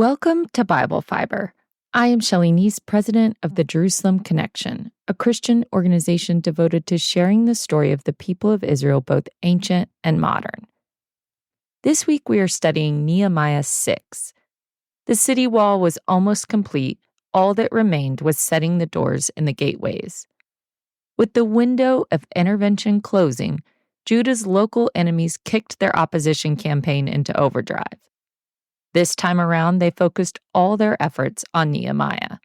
Welcome to Bible Fiber. I am Shelley Neese, president of the Jerusalem Connection, a Christian organization devoted to sharing the story of the people of Israel, both ancient and modern. This week we are studying Nehemiah 6. The city wall was almost complete. All that remained was setting the doors in the gateways. With the window of intervention closing, Judah's local enemies kicked their opposition campaign into overdrive. This time around, they focused all their efforts on Nehemiah.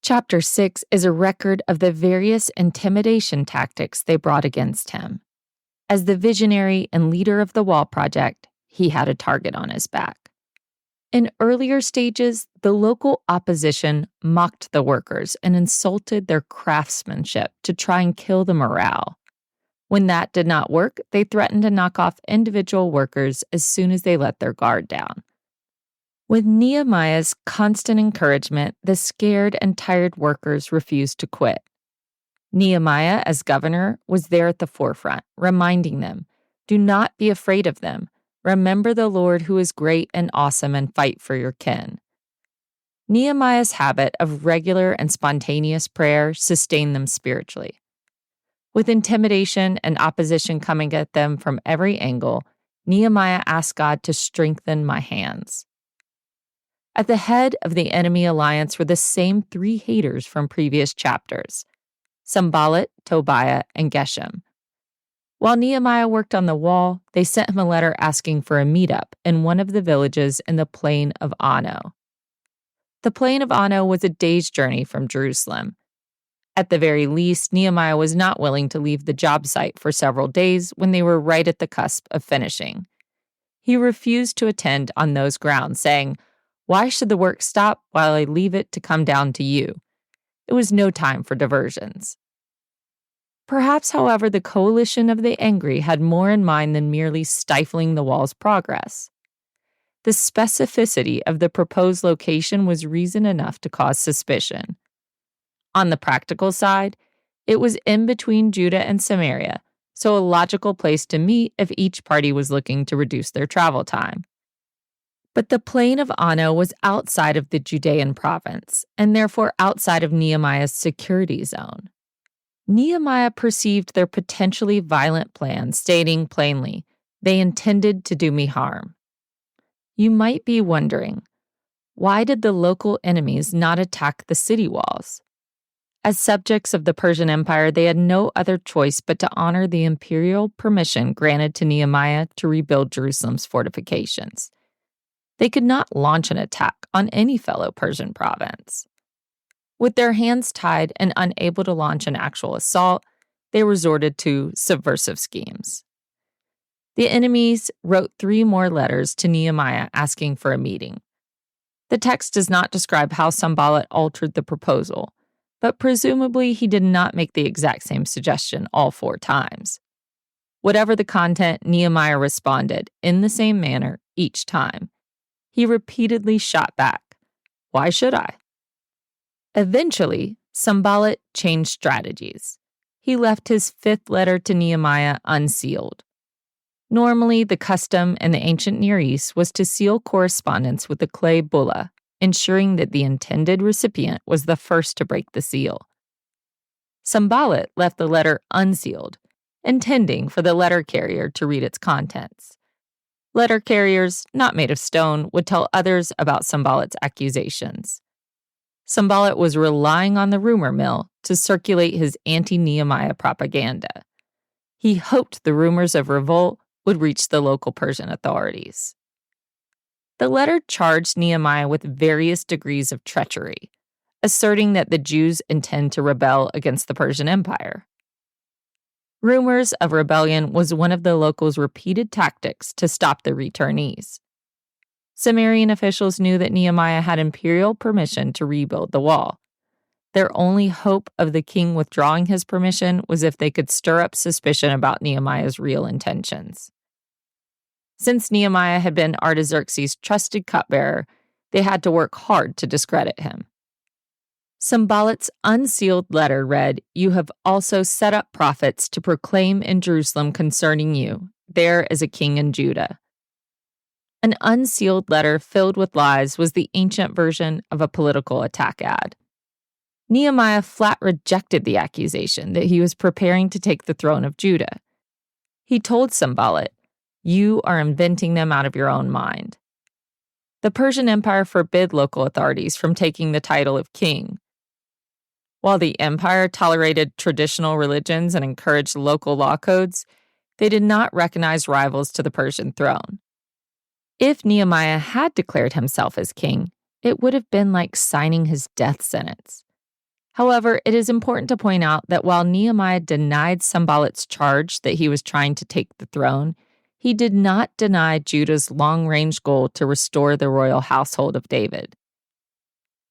Chapter 6 is a record of the various intimidation tactics they brought against him. As the visionary and leader of the wall project, he had a target on his back. In earlier stages, the local opposition mocked the workers and insulted their craftsmanship to try and kill the morale. When that did not work, they threatened to knock off individual workers as soon as they let their guard down. With Nehemiah's constant encouragement, the scared and tired workers refused to quit. Nehemiah, as governor, was there at the forefront, reminding them, "Do not be afraid of them. Remember the Lord who is great and awesome, and fight for your kin." Nehemiah's habit of regular and spontaneous prayer sustained them spiritually. With intimidation and opposition coming at them from every angle, Nehemiah asked God to strengthen my hands. At the head of the enemy alliance were the same three haters from previous chapters: Sanballat, Tobiah, and Geshem. While Nehemiah worked on the wall, they sent him a letter asking for a meetup in one of the villages in the plain of Ono. The plain of Ono was a day's journey from Jerusalem. At the very least, Nehemiah was not willing to leave the job site for several days when they were right at the cusp of finishing. He refused to attend on those grounds, saying, "Why should the work stop while I leave it to come down to you?" It was no time for diversions. Perhaps, however, the coalition of the angry had more in mind than merely stifling the wall's progress. The specificity of the proposed location was reason enough to cause suspicion. On the practical side, it was in between Judah and Samaria, so a logical place to meet if each party was looking to reduce their travel time. But the plain of Ono was outside of the Judean province, and therefore outside of Nehemiah's security zone. Nehemiah perceived their potentially violent plan, stating plainly, "They intended to do me harm." You might be wondering, why did the local enemies not attack the city walls? As subjects of the Persian Empire, they had no other choice but to honor the imperial permission granted to Nehemiah to rebuild Jerusalem's fortifications. They could not launch an attack on any fellow Persian province. With their hands tied and unable to launch an actual assault, they resorted to subversive schemes. The enemies wrote 3 more letters to Nehemiah asking for a meeting. The text does not describe how Sanballat altered the proposal, but presumably he did not make the exact same suggestion all 4 times. Whatever the content, Nehemiah responded in the same manner each time. He repeatedly shot back, "Why should I?" Eventually, Sanballat changed strategies. He left his 5th letter to Nehemiah unsealed. Normally, the custom in the ancient Near East was to seal correspondence with a clay bulla, ensuring that the intended recipient was the first to break the seal. Sanballat left the letter unsealed, intending for the letter carrier to read its contents. Letter carriers, not made of stone, would tell others about Sanballat's accusations. Sanballat was relying on the rumor mill to circulate his anti-Nehemiah propaganda. He hoped the rumors of revolt would reach the local Persian authorities. The letter charged Nehemiah with various degrees of treachery, asserting that the Jews intend to rebel against the Persian Empire. Rumors of rebellion was one of the locals' repeated tactics to stop the returnees. Sumerian officials knew that Nehemiah had imperial permission to rebuild the wall. Their only hope of the king withdrawing his permission was if they could stir up suspicion about Nehemiah's real intentions. Since Nehemiah had been Artaxerxes' trusted cupbearer, they had to work hard to discredit him. Sanballat's unsealed letter read, "You have also set up prophets to proclaim in Jerusalem concerning you, there is a king in Judah." An unsealed letter filled with lies was the ancient version of a political attack ad. Nehemiah flat rejected the accusation that he was preparing to take the throne of Judah. He told Sanballat, "You are inventing them out of your own mind." The Persian Empire forbid local authorities from taking the title of king. While the empire tolerated traditional religions and encouraged local law codes, they did not recognize rivals to the Persian throne. If Nehemiah had declared himself as king, it would have been like signing his death sentence. However, it is important to point out that while Nehemiah denied Sanballat's charge that he was trying to take the throne, he did not deny Judah's long-range goal to restore the royal household of David.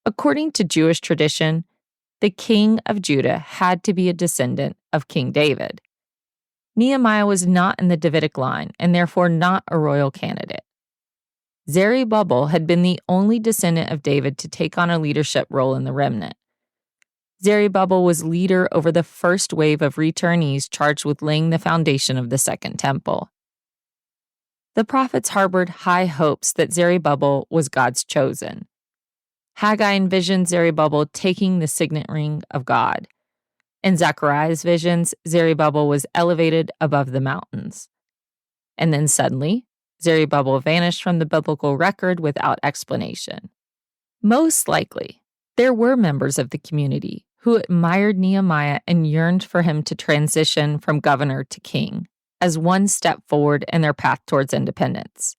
According to Jewish tradition, the king of Judah had to be a descendant of King David. Nehemiah was not in the Davidic line and therefore not a royal candidate. Zerubbabel had been the only descendant of David to take on a leadership role in the remnant. Zerubbabel was leader over the first wave of returnees charged with laying the foundation of the Second Temple. The prophets harbored high hopes that Zerubbabel was God's chosen. Haggai envisioned Zerubbabel taking the signet ring of God. In Zechariah's visions, Zerubbabel was elevated above the mountains. And then suddenly, Zerubbabel vanished from the biblical record without explanation. Most likely, there were members of the community who admired Nehemiah and yearned for him to transition from governor to king as one step forward in their path towards independence.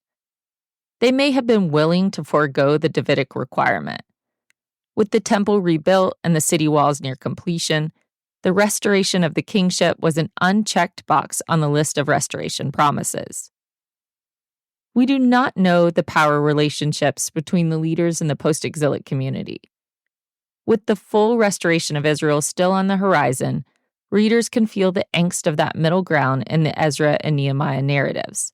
They may have been willing to forego the Davidic requirement. With the temple rebuilt and the city walls near completion, the restoration of the kingship was an unchecked box on the list of restoration promises. We do not know the power relationships between the leaders in the post-exilic community. With the full restoration of Israel still on the horizon, readers can feel the angst of that middle ground in the Ezra and Nehemiah narratives.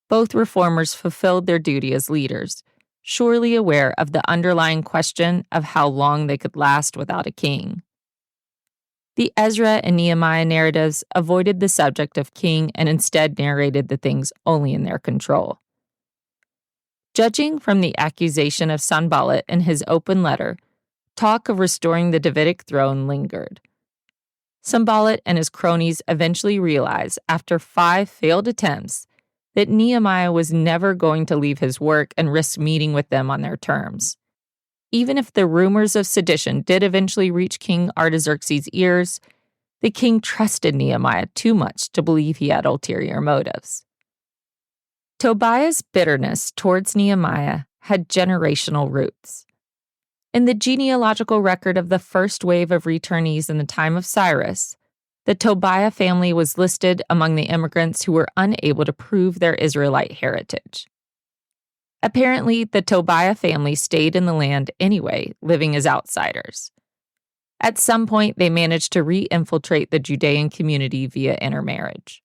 Both reformers fulfilled their duty as leaders, surely aware of the underlying question of how long they could last without a king. The Ezra and Nehemiah narratives avoided the subject of king and instead narrated the things only in their control. Judging from the accusation of Sanballat in his open letter, talk of restoring the Davidic throne lingered. Sanballat and his cronies eventually realized, after 5 failed attempts, that Nehemiah was never going to leave his work and risk meeting with them on their terms. Even if the rumors of sedition did eventually reach King Artaxerxes' ears, the king trusted Nehemiah too much to believe he had ulterior motives. Tobiah's bitterness towards Nehemiah had generational roots. In the genealogical record of the first wave of returnees in the time of Cyrus, the Tobiah family was listed among the immigrants who were unable to prove their Israelite heritage. Apparently, the Tobiah family stayed in the land anyway, living as outsiders. At some point, they managed to re-infiltrate the Judean community via intermarriage.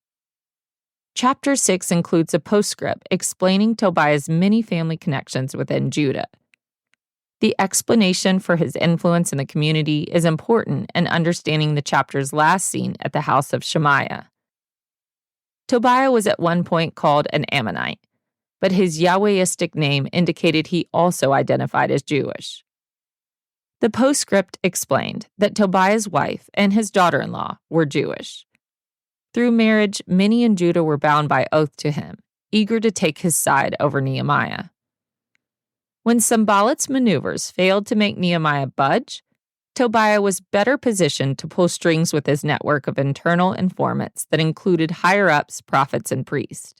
Chapter 6 includes a postscript explaining Tobiah's many family connections within Judah. The explanation for his influence in the community is important in understanding the chapter's last scene at the house of Shemaiah. Tobiah was at one point called an Ammonite, but his Yahwehistic name indicated he also identified as Jewish. The postscript explained that Tobiah's wife and his daughter-in-law were Jewish. Through marriage, many in Judah were bound by oath to him, eager to take his side over Nehemiah. When Sanballat's maneuvers failed to make Nehemiah budge, Tobiah was better positioned to pull strings with his network of internal informants that included higher-ups, prophets, and priests.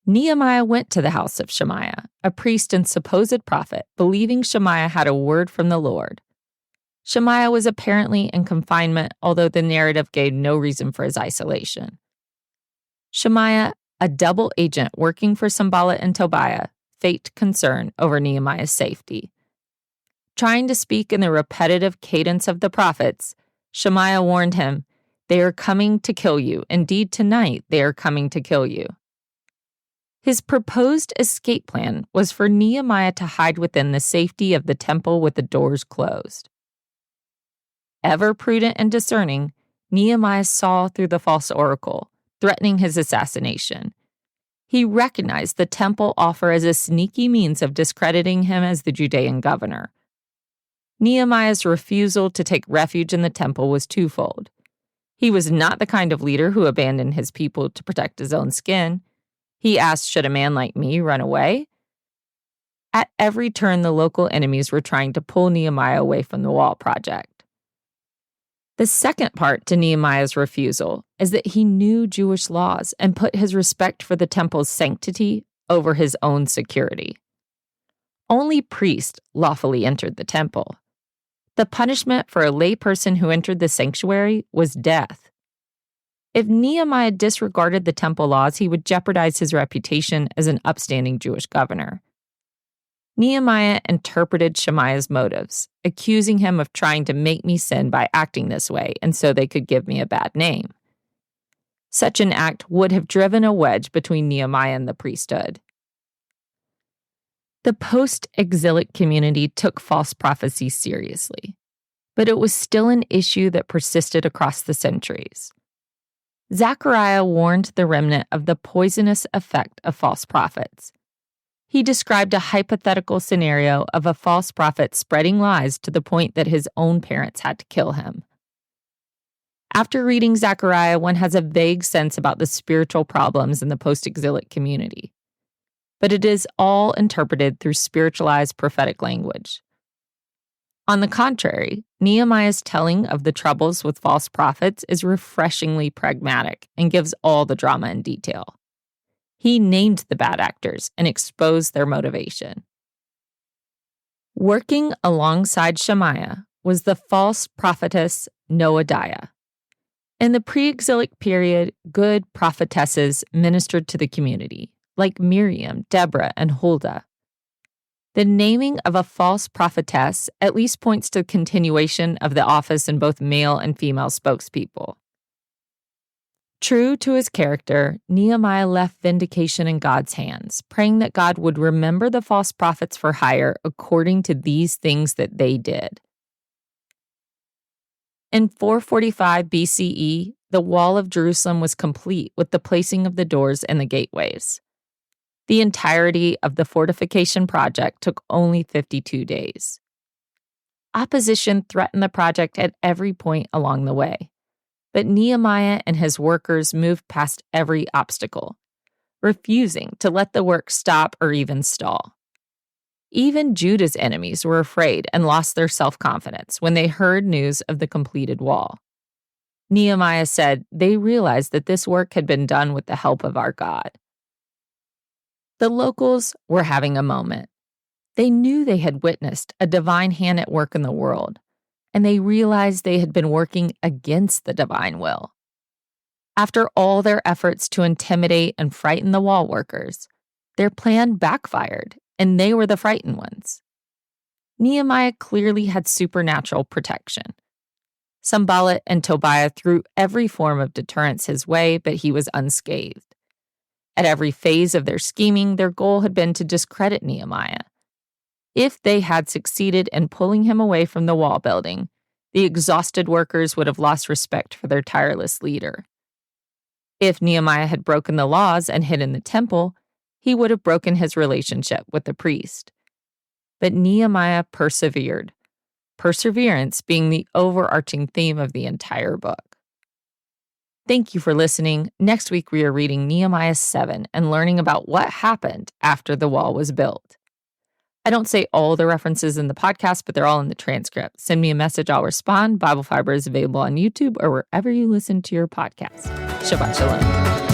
Nehemiah went to the house of Shemaiah, a priest and supposed prophet, believing Shemaiah had a word from the Lord. Shemaiah was apparently in confinement, although the narrative gave no reason for his isolation. Shemaiah, a double agent working for Sanballat and Tobiah, faked concern over Nehemiah's safety. Trying to speak in the repetitive cadence of the prophets, Shemaiah warned him, "They are coming to kill you. Indeed, tonight they are coming to kill you." His proposed escape plan was for Nehemiah to hide within the safety of the temple with the doors closed. Ever prudent and discerning, Nehemiah saw through the false oracle, threatening his assassination. He recognized the temple offer as a sneaky means of discrediting him as the Judean governor. Nehemiah's refusal to take refuge in the temple was twofold. He was not the kind of leader who abandoned his people to protect his own skin. He asked, "Should a man like me run away?" At every turn, the local enemies were trying to pull Nehemiah away from the wall project. The second part to Nehemiah's refusal is that he knew Jewish laws and put his respect for the temple's sanctity over his own security. Only priests lawfully entered the temple. The punishment for a layperson who entered the sanctuary was death. If Nehemiah disregarded the temple laws, he would jeopardize his reputation as an upstanding Jewish governor. Nehemiah interpreted Shemaiah's motives, accusing him of trying to make me sin by acting this way, and so they could give me a bad name. Such an act would have driven a wedge between Nehemiah and the priesthood. The post-exilic community took false prophecy seriously, but it was still an issue that persisted across the centuries. Zechariah warned the remnant of the poisonous effect of false prophets. He described a hypothetical scenario of a false prophet spreading lies to the point that his own parents had to kill him. After reading Zechariah, one has a vague sense about the spiritual problems in the post-exilic community, but it is all interpreted through spiritualized prophetic language. On the contrary, Nehemiah's telling of the troubles with false prophets is refreshingly pragmatic and gives all the drama in detail. He named the bad actors and exposed their motivation. Working alongside Shemaiah was the false prophetess Noadiah. In the pre-exilic period, good prophetesses ministered to the community, like Miriam, Deborah, and Huldah. The naming of a false prophetess at least points to continuation of the office in both male and female spokespeople. True to his character, Nehemiah left vindication in God's hands, praying that God would remember the false prophets for hire according to these things that they did. In 445 BCE, the wall of Jerusalem was complete with the placing of the doors and the gateways. The entirety of the fortification project took only 52 days. Opposition threatened the project at every point along the way, but Nehemiah and his workers moved past every obstacle, refusing to let the work stop or even stall. Even Judah's enemies were afraid and lost their self-confidence when they heard news of the completed wall. Nehemiah said they realized that this work had been done with the help of our God. The locals were having a moment. They knew they had witnessed a divine hand at work in the world, and they realized they had been working against the divine will. After all their efforts to intimidate and frighten the wall workers, their plan backfired, and they were the frightened ones. Nehemiah clearly had supernatural protection. Sanballat and Tobiah threw every form of deterrence his way, but he was unscathed. At every phase of their scheming, their goal had been to discredit Nehemiah. If they had succeeded in pulling him away from the wall building, the exhausted workers would have lost respect for their tireless leader. If Nehemiah had broken the laws and hidden the temple, he would have broken his relationship with the priest. But Nehemiah persevered, perseverance being the overarching theme of the entire book. Thank you for listening. Next week, we are reading Nehemiah 7 and learning about what happened after the wall was built. I don't say all the references in the podcast, but they're all in the transcript. Send me a message, I'll respond. Bible Fiber is available on YouTube or wherever you listen to your podcast. Shabbat Shalom.